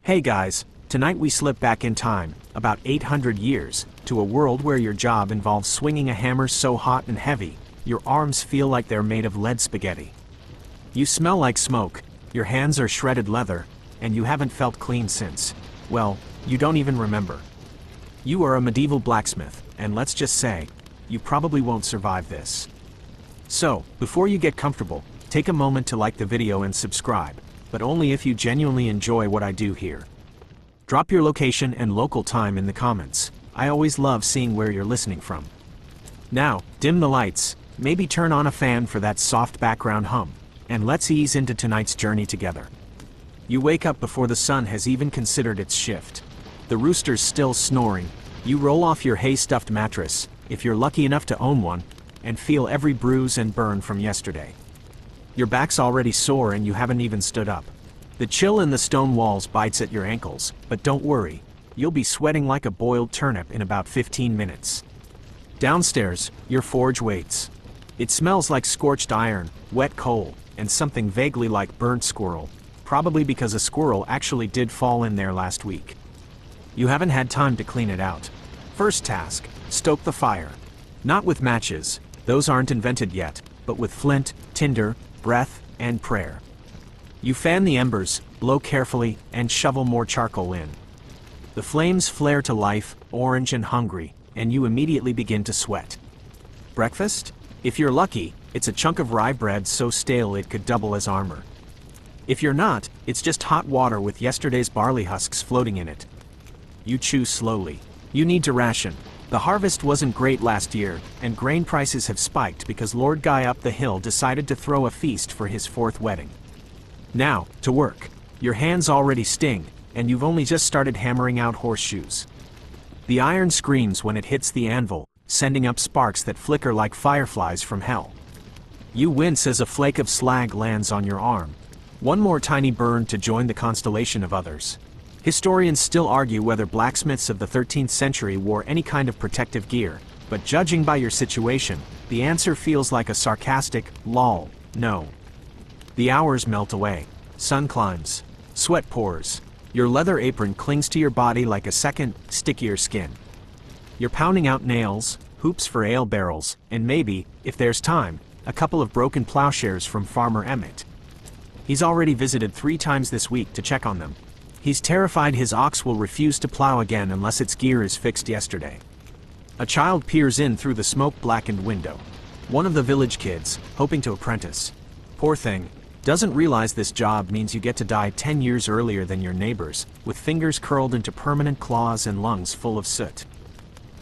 Hey guys, tonight we slip back in time, about 800 years, to a world where your job involves swinging a hammer so hot and heavy, your arms feel like they're made of lead spaghetti. You smell like smoke, your hands are shredded leather, and you haven't felt clean since, well, you don't even remember. You are a medieval blacksmith, and let's just say, you probably won't survive this. So, before you get comfortable, take a moment to like the video and subscribe, but only if you genuinely enjoy what I do here. Drop your location and local time in the comments. I always love seeing where you're listening from. Now, dim the lights, maybe turn on a fan for that soft background hum, and let's ease into tonight's journey together. You wake up before the sun has even considered its shift. The rooster's still snoring. You roll off your hay-stuffed mattress, if you're lucky enough to own one, and feel every bruise and burn from yesterday. Your back's already sore and you haven't even stood up. The chill in the stone walls bites at your ankles, but don't worry, you'll be sweating like a boiled turnip in about 15 minutes. Downstairs, your forge waits. It smells like scorched iron, wet coal, and something vaguely like burnt squirrel, probably because a squirrel actually did fall in there last week. You haven't had time to clean it out. First task, stoke the fire. Not with matches, those aren't invented yet, but with flint, tinder, breath, and prayer. You fan the embers, blow carefully, and shovel more charcoal in. The flames flare to life, orange and hungry, and you immediately begin to sweat. Breakfast? If you're lucky, it's a chunk of rye bread so stale it could double as armor. If you're not, it's just hot water with yesterday's barley husks floating in it. You chew slowly. You need to ration. The harvest wasn't great last year, and grain prices have spiked because Lord Guy up the hill decided to throw a feast for his 4th wedding. Now, to work. Your hands already sting, and you've only just started hammering out horseshoes. The iron screams when it hits the anvil, sending up sparks that flicker like fireflies from hell. You wince as a flake of slag lands on your arm. One more tiny burn to join the constellation of others. Historians still argue whether blacksmiths of the 13th century wore any kind of protective gear, but judging by your situation, the answer feels like a sarcastic, lol, no. The hours melt away. Sun climbs. Sweat pours. Your leather apron clings to your body like a second, stickier skin. You're pounding out nails, hoops for ale barrels, and maybe, if there's time, a couple of broken plowshares from Farmer Emmett. He's already visited 3 times this week to check on them. He's terrified his ox will refuse to plow again unless its gear is fixed yesterday. A child peers in through the smoke-blackened window. One of the village kids, hoping to apprentice. Poor thing, doesn't realize this job means you get to die 10 years earlier than your neighbors, with fingers curled into permanent claws and lungs full of soot.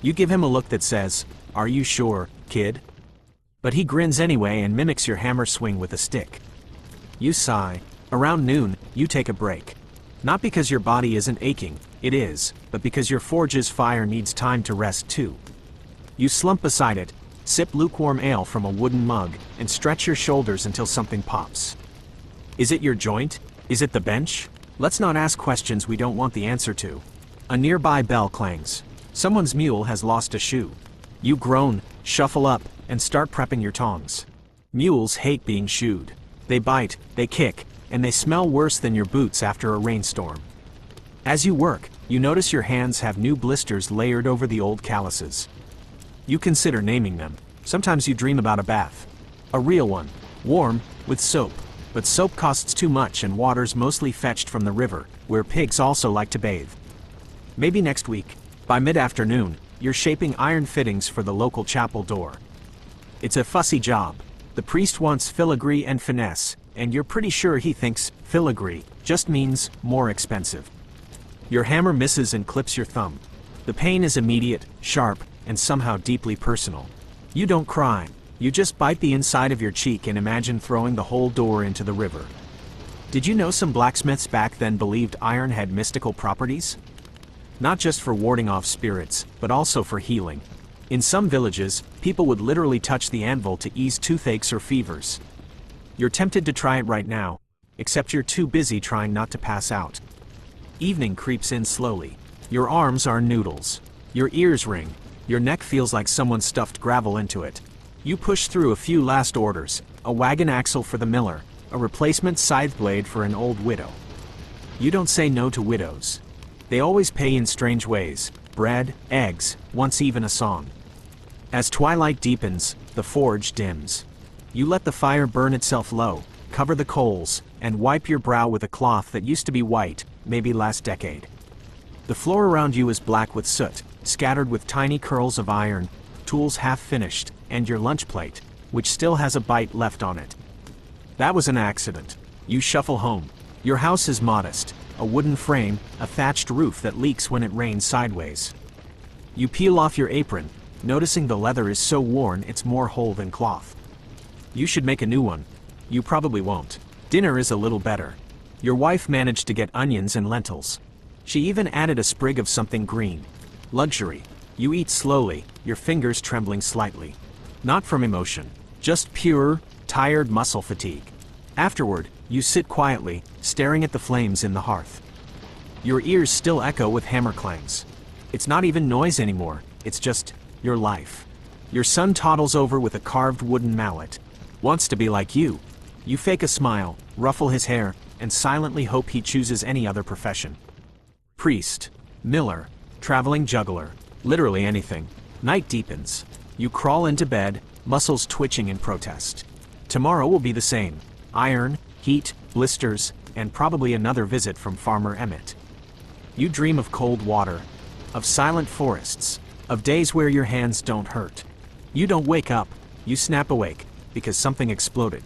You give him a look that says, "Are you sure, kid?" But he grins anyway and mimics your hammer swing with a stick. You sigh. Around noon, you take a break. Not because your body isn't aching, it is, but because your forge's fire needs time to rest too. You slump beside it, sip lukewarm ale from a wooden mug, and stretch your shoulders until something pops. Is it your joint? Is it the bench? Let's not ask questions we don't want the answer to. A nearby bell clangs. Someone's mule has lost a shoe. You groan, shuffle up, and start prepping your tongs. Mules hate being shoed. They bite, they kick, and they smell worse than your boots after a rainstorm. As you work, you notice your hands have new blisters layered over the old calluses. You consider naming them. Sometimes you dream about a bath. A real one, warm, with soap. But soap costs too much and water's mostly fetched from the river, where pigs also like to bathe. Maybe next week. By mid-afternoon, you're shaping iron fittings for the local chapel door. It's a fussy job. The priest wants filigree and finesse, and you're pretty sure he thinks filigree just means more expensive. Your hammer misses and clips your thumb. The pain is immediate, sharp, and somehow deeply personal. You don't cry. You just bite the inside of your cheek and imagine throwing the whole door into the river. Did you know some blacksmiths back then believed iron had mystical properties? Not just for warding off spirits, but also for healing. In some villages, people would literally touch the anvil to ease toothaches or fevers. You're tempted to try it right now, except you're too busy trying not to pass out. Evening creeps in slowly. Your arms are noodles. Your ears ring. Your neck feels like someone stuffed gravel into it. You push through a few last orders, a wagon axle for the miller, a replacement scythe blade for an old widow. You don't say no to widows. They always pay in strange ways: bread, eggs, once even a song. As twilight deepens, the forge dims. You let the fire burn itself low, cover the coals, and wipe your brow with a cloth that used to be white, maybe last decade. The floor around you is black with soot, scattered with tiny curls of iron, tools half finished, and your lunch plate, which still has a bite left on it. That was an accident. You shuffle home. Your house is modest: a wooden frame, a thatched roof that leaks when it rains sideways. You peel off your apron, noticing the leather is so worn it's more whole than cloth. You should make a new one. You probably won't. Dinner is a little better. Your wife managed to get onions and lentils. She even added a sprig of something green. Luxury. You eat slowly, your fingers trembling slightly. Not from emotion, just pure, tired muscle fatigue. Afterward, you sit quietly, staring at the flames in the hearth. Your ears still echo with hammer clangs. It's not even noise anymore, it's just your life. Your son toddles over with a carved wooden mallet. Wants to be like you. You fake a smile, ruffle his hair, and silently hope he chooses any other profession. Priest, miller, traveling juggler, literally anything. Night deepens. You crawl into bed, muscles twitching in protest. Tomorrow will be the same. Iron, heat, blisters, and probably another visit from Farmer Emmett. You dream of cold water, of silent forests, of days where your hands don't hurt. You don't wake up, you snap awake, because something exploded.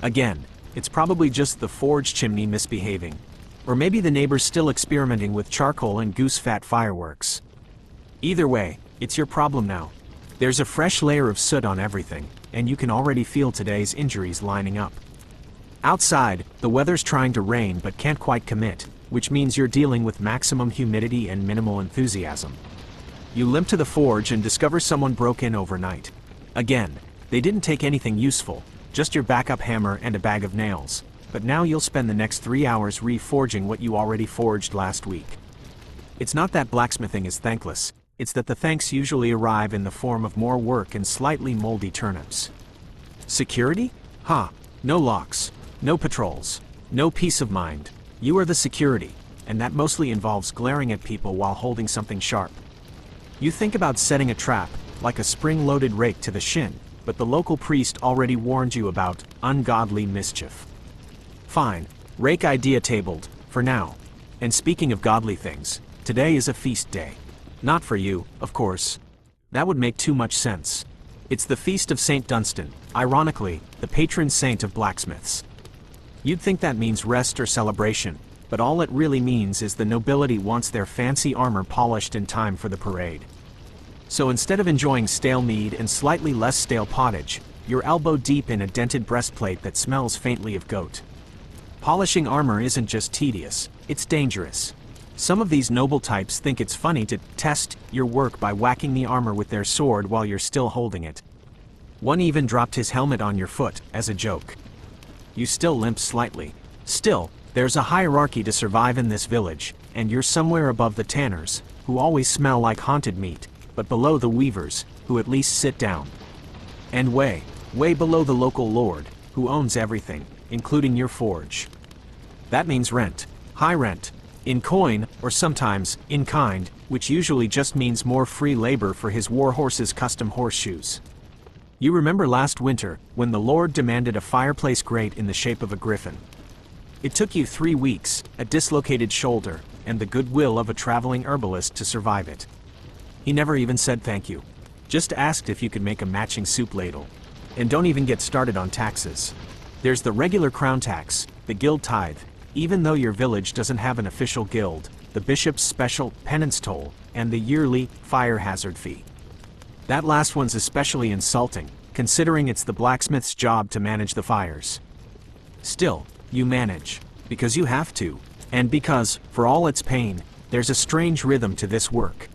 Again, it's probably just the forge chimney misbehaving. Or maybe the neighbors still experimenting with charcoal and goose fat fireworks. Either way, it's your problem now. There's a fresh layer of soot on everything, and you can already feel today's injuries lining up. Outside, the weather's trying to rain but can't quite commit, which means you're dealing with maximum humidity and minimal enthusiasm. You limp to the forge and discover someone broke in overnight. Again, they didn't take anything useful, just your backup hammer and a bag of nails, but now you'll spend the next 3 hours reforging what you already forged last week. It's not that blacksmithing is thankless, it's that the thanks usually arrive in the form of more work and slightly moldy turnips. Security? Ha! No locks, no patrols, no peace of mind. You are the security, and that mostly involves glaring at people while holding something sharp. You think about setting a trap, like a spring-loaded rake to the shin, but the local priest already warned you about ungodly mischief. Fine, rake idea tabled, for now. And speaking of godly things, today is a feast day. Not for you, of course. That would make too much sense. It's the feast of St. Dunstan, ironically, the patron saint of blacksmiths. You'd think that means rest or celebration, but all it really means is the nobility wants their fancy armor polished in time for the parade. So instead of enjoying stale mead and slightly less stale pottage, you're elbow deep in a dented breastplate that smells faintly of goat. Polishing armor isn't just tedious, it's dangerous. Some of these noble types think it's funny to test your work by whacking the armor with their sword while you're still holding it. One even dropped his helmet on your foot, as a joke. You still limp slightly. Still, there's a hierarchy to survive in this village, and you're somewhere above the tanners, who always smell like haunted meat, but below the weavers, who at least sit down. And way below the local lord, who owns everything, including your forge. That means rent. High rent. In coin, or sometimes, in kind, which usually just means more free labor for his warhorse's custom horseshoes. You remember last winter, when the Lord demanded a fireplace grate in the shape of a griffin. It took you 3 weeks, a dislocated shoulder, and the goodwill of a traveling herbalist to survive it. He never even said thank you. Just asked if you could make a matching soup ladle. And don't even get started on taxes. There's the regular crown tax, the guild tithe, even though your village doesn't have an official guild, the bishop's special penance toll, and the yearly fire hazard fee. That last one's especially insulting, considering it's the blacksmith's job to manage the fires. Still, you manage, because you have to, and because, for all its pain, there's a strange rhythm to this work.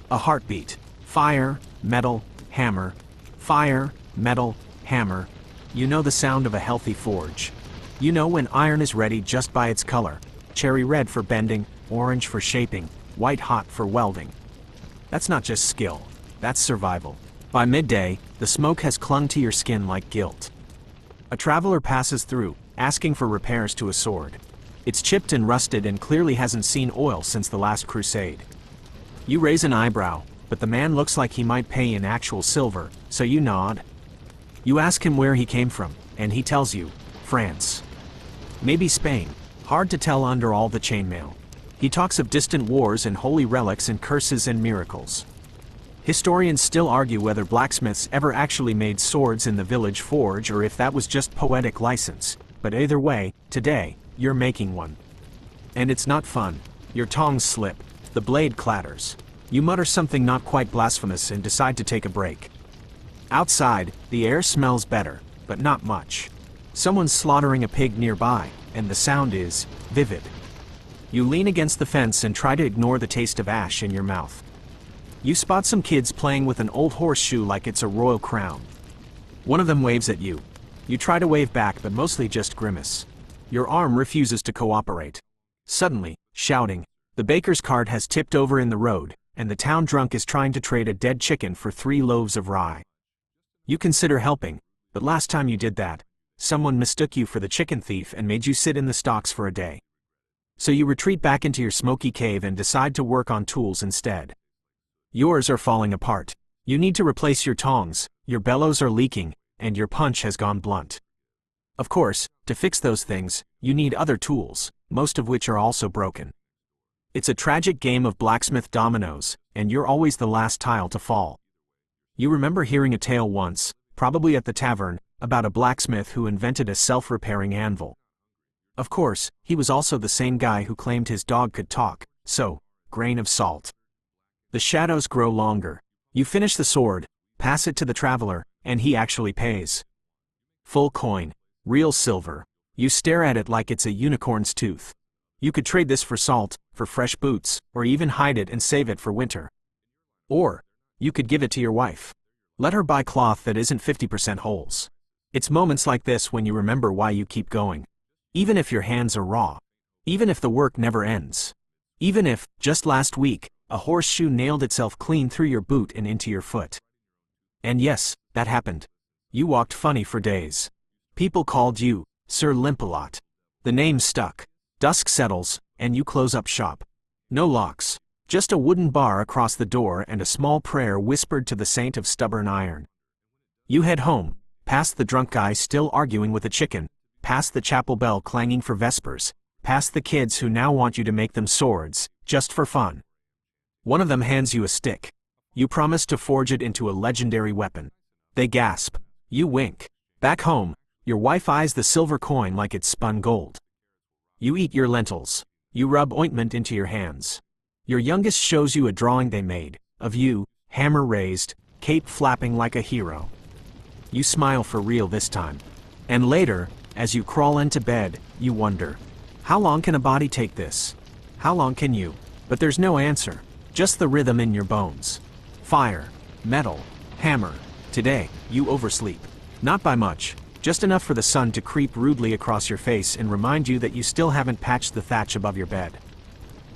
A heartbeat. Fire, metal, hammer. Fire, metal, hammer. You know the sound of a healthy forge. You know when iron is ready just by its color. Cherry red for bending, orange for shaping, white hot for welding. That's not just skill. That's survival. By midday, the smoke has clung to your skin like guilt. A traveler passes through, asking for repairs to a sword. It's chipped and rusted and clearly hasn't seen oil since the last crusade. You raise an eyebrow, but the man looks like he might pay in actual silver, so you nod. You ask him where he came from, and he tells you, France. Maybe Spain, hard to tell under all the chainmail. He talks of distant wars and holy relics and curses and miracles. Historians still argue whether blacksmiths ever actually made swords in the village forge or if that was just poetic license, but either way, today, you're making one. And it's not fun. Your tongs slip, the blade clatters. You mutter something not quite blasphemous and decide to take a break. Outside, the air smells better, but not much. Someone's slaughtering a pig nearby, and the sound is vivid. You lean against the fence and try to ignore the taste of ash in your mouth. You spot some kids playing with an old horseshoe like it's a royal crown. One of them waves at you. You try to wave back but mostly just grimace. Your arm refuses to cooperate. Suddenly, shouting, the baker's cart has tipped over in the road, and the town drunk is trying to trade a dead chicken for 3 loaves of rye. You consider helping, but last time you did that, someone mistook you for the chicken thief and made you sit in the stocks for a day. So you retreat back into your smoky cave and decide to work on tools instead. Yours are falling apart. You need to replace your tongs, your bellows are leaking, and your punch has gone blunt. Of course, to fix those things, you need other tools, most of which are also broken. It's a tragic game of blacksmith dominoes, and you're always the last tile to fall. You remember hearing a tale once, probably at the tavern, about a blacksmith who invented a self-repairing anvil. Of course, he was also the same guy who claimed his dog could talk, so, grain of salt. The shadows grow longer. You finish the sword, pass it to the traveler, and he actually pays. Full coin, real silver. You stare at it like it's a unicorn's tooth. You could trade this for salt, for fresh boots, or even hide it and save it for winter. Or, you could give it to your wife. Let her buy cloth that isn't 50% holes. It's moments like this when you remember why you keep going. Even if your hands are raw. Even if the work never ends. Even if, just last week, a horseshoe nailed itself clean through your boot and into your foot. And yes, that happened. You walked funny for days. People called you Sir Limp-a-Lot. The name stuck. Dusk settles, and you close up shop. No locks. Just a wooden bar across the door and a small prayer whispered to the saint of stubborn iron. You head home, past the drunk guy still arguing with a chicken, past the chapel bell clanging for vespers, past the kids who now want you to make them swords, just for fun. One of them hands you a stick. You promise to forge it into a legendary weapon. They gasp. You wink. Back home, your wife eyes the silver coin like it's spun gold. You eat your lentils. You rub ointment into your hands. Your youngest shows you a drawing they made, of you, hammer raised, cape flapping like a hero. You smile for real this time. And later, as you crawl into bed, you wonder, how long can a body take this? How long can you? But there's no answer, just the rhythm in your bones. Fire, metal, hammer. Today, you oversleep. Not by much, just enough for the sun to creep rudely across your face and remind you that you still haven't patched the thatch above your bed.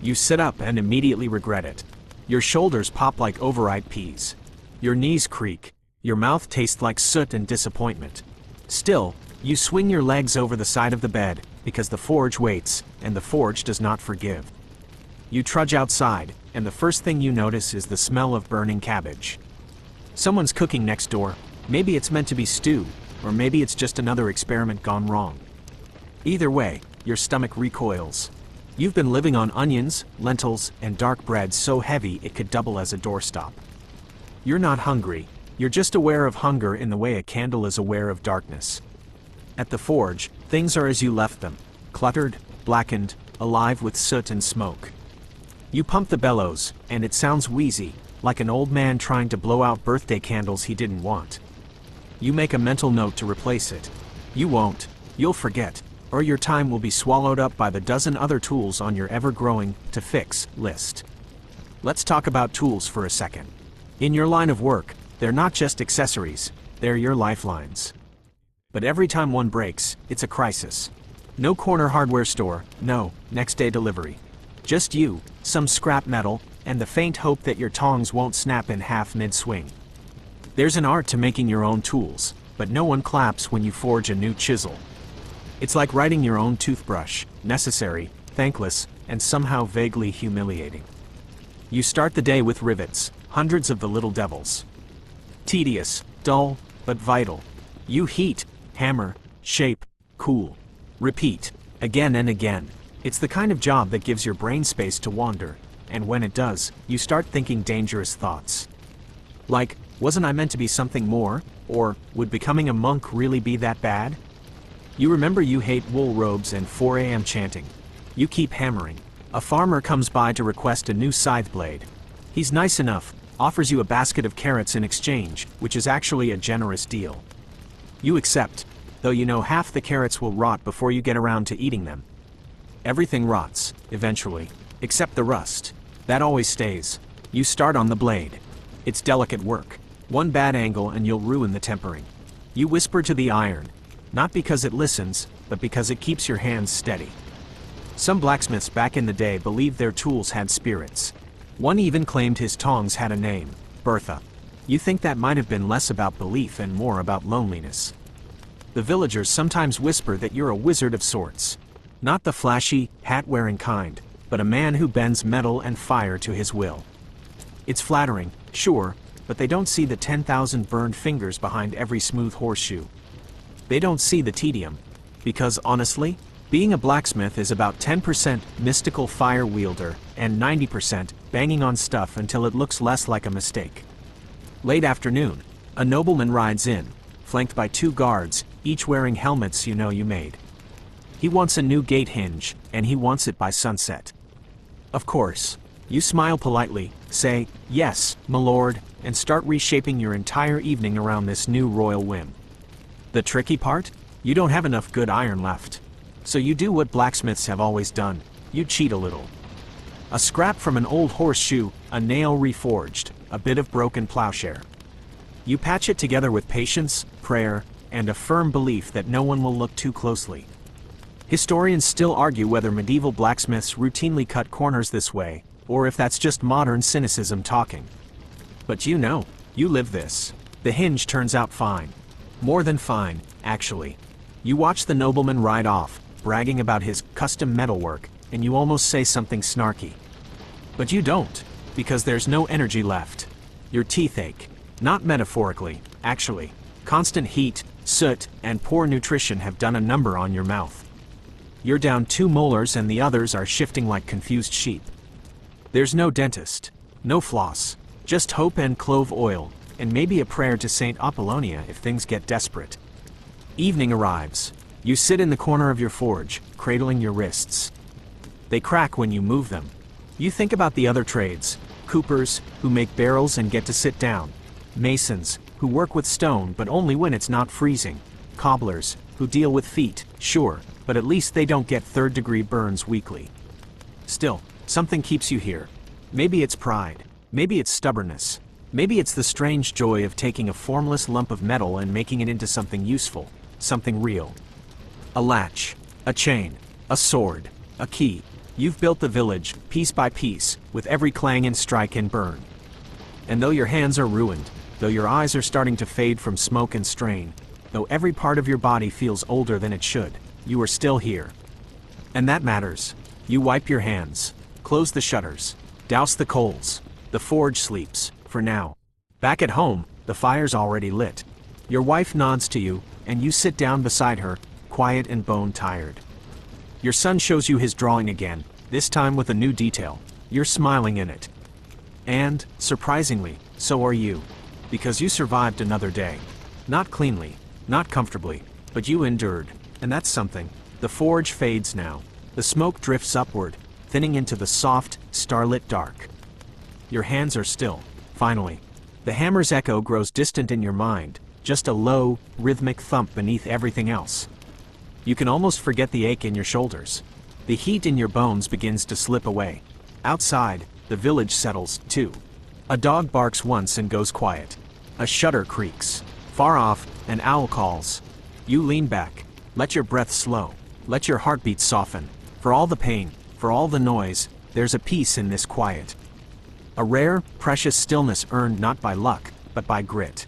You sit up and immediately regret it. Your shoulders pop like overripe peas. Your knees creak. Your mouth tastes like soot and disappointment. Still, you swing your legs over the side of the bed, because the forge waits, and the forge does not forgive. You trudge outside, and the first thing you notice is the smell of burning cabbage. Someone's cooking next door. Maybe it's meant to be stew, or maybe it's just another experiment gone wrong. Either way, your stomach recoils. You've been living on onions, lentils, and dark bread so heavy it could double as a doorstop. You're not hungry, you're just aware of hunger in the way a candle is aware of darkness. At the forge, things are as you left them, cluttered, blackened, alive with soot and smoke. You pump the bellows, and it sounds wheezy, like an old man trying to blow out birthday candles he didn't want. You make a mental note to replace it. You won't, you'll forget, or your time will be swallowed up by the dozen other tools on your ever-growing to-fix list. Let's talk about tools for a second. In your line of work, they're not just accessories, they're your lifelines. But every time one breaks, it's a crisis. No corner hardware store, no next-day delivery. Just you, some scrap metal, and the faint hope that your tongs won't snap in half mid-swing. There's an art to making your own tools, but no one claps when you forge a new chisel. It's like writing your own toothbrush, necessary, thankless, and somehow vaguely humiliating. You start the day with rivets, hundreds of the little devils. Tedious, dull, but vital. You heat, hammer, shape, cool. Repeat, again and again. It's the kind of job that gives your brain space to wander, and when it does, you start thinking dangerous thoughts. Like, wasn't I meant to be something more? Or, would becoming a monk really be that bad? You remember you hate wool robes and 4 a.m. chanting. You keep hammering. A farmer comes by to request a new scythe blade. He's nice enough, offers you a basket of carrots in exchange, which is actually a generous deal. You accept, though you know half the carrots will rot before you get around to eating them. Everything rots, eventually, except the rust. That always stays. You start on the blade. It's delicate work. One bad angle and you'll ruin the tempering. You whisper to the iron, not because it listens, but because it keeps your hands steady. Some blacksmiths back in the day believed their tools had spirits. One even claimed his tongs had a name, Bertha. You think that might have been less about belief and more about loneliness. The villagers sometimes whisper that you're a wizard of sorts. Not the flashy, hat-wearing kind, but a man who bends metal and fire to his will. It's flattering, sure, but they don't see the 10,000 burned fingers behind every smooth horseshoe. They don't see the tedium. Because honestly, being a blacksmith is about 10% mystical fire wielder and 90% banging on stuff until it looks less like a mistake. Late afternoon, a nobleman rides in, flanked by 2 guards, each wearing helmets you know you made. He wants a new gate hinge, and he wants it by sunset. Of course. You smile politely, say, "Yes, my lord," and start reshaping your entire evening around this new royal whim. The tricky part? You don't have enough good iron left. So you do what blacksmiths have always done. You cheat a little. A scrap from an old horseshoe, a nail reforged, a bit of broken plowshare. You patch it together with patience, prayer, and a firm belief that no one will look too closely. Historians still argue whether medieval blacksmiths routinely cut corners this way, or if that's just modern cynicism talking. But you know, you live this. The hinge turns out fine. More than fine, actually. You watch the nobleman ride off, bragging about his custom metalwork, and you almost say something snarky. But you don't, because there's no energy left. Your teeth ache. Not metaphorically, actually. Constant heat, soot, and poor nutrition have done a number on your mouth. You're down 2 molars and the others are shifting like confused sheep. There's no dentist, no floss, just hope and clove oil, and maybe a prayer to Saint Apollonia if things get desperate. Evening arrives. You sit in the corner of your forge, cradling your wrists. They crack when you move them. You think about the other trades, coopers, who make barrels and get to sit down, masons, who work with stone but only when it's not freezing, cobblers, who deal with feet, sure, but at least they don't get 3rd-degree burns weekly. Still, something keeps you here. Maybe it's pride, maybe it's stubbornness, maybe it's the strange joy of taking a formless lump of metal and making it into something useful, something real. A latch, a chain, a sword, a key. You've built the village, piece by piece, with every clang and strike and burn. And though your hands are ruined, though your eyes are starting to fade from smoke and strain, though every part of your body feels older than it should, you are still here. And that matters. You wipe your hands, close the shutters, douse the coals. The forge sleeps, for now. Back at home, the fire's already lit. Your wife nods to you, and you sit down beside her, quiet and bone-tired. Your son shows you his drawing again, this time with a new detail. You're smiling in it. And, surprisingly, so are you. Because you survived another day. Not cleanly, not comfortably, but you endured, and that's something. The forge fades now. The smoke drifts upward, thinning into the soft, starlit dark. Your hands are still, finally. The hammer's echo grows distant in your mind, just a low, rhythmic thump beneath everything else. You can almost forget the ache in your shoulders. The heat in your bones begins to slip away. Outside, the village settles, too. A dog barks once and goes quiet. A shutter creaks. Far off, an owl calls. You lean back. Let your breath slow. Let your heartbeat soften. For all the pain, for all the noise, there's a peace in this quiet. A rare, precious stillness earned not by luck, but by grit.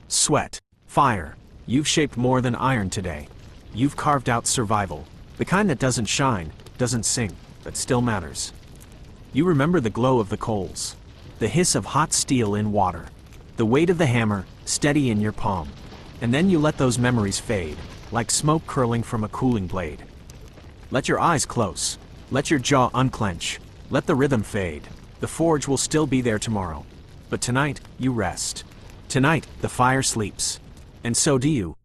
Sweat. Fire. You've shaped more than iron today. You've carved out survival, the kind that doesn't shine, doesn't sing, but still matters. You remember the glow of the coals, the hiss of hot steel in water, the weight of the hammer, steady in your palm. And then you let those memories fade, like smoke curling from a cooling blade. Let your eyes close, let your jaw unclench, let the rhythm fade. The forge will still be there tomorrow. But tonight, you rest. Tonight, the fire sleeps. And so do you.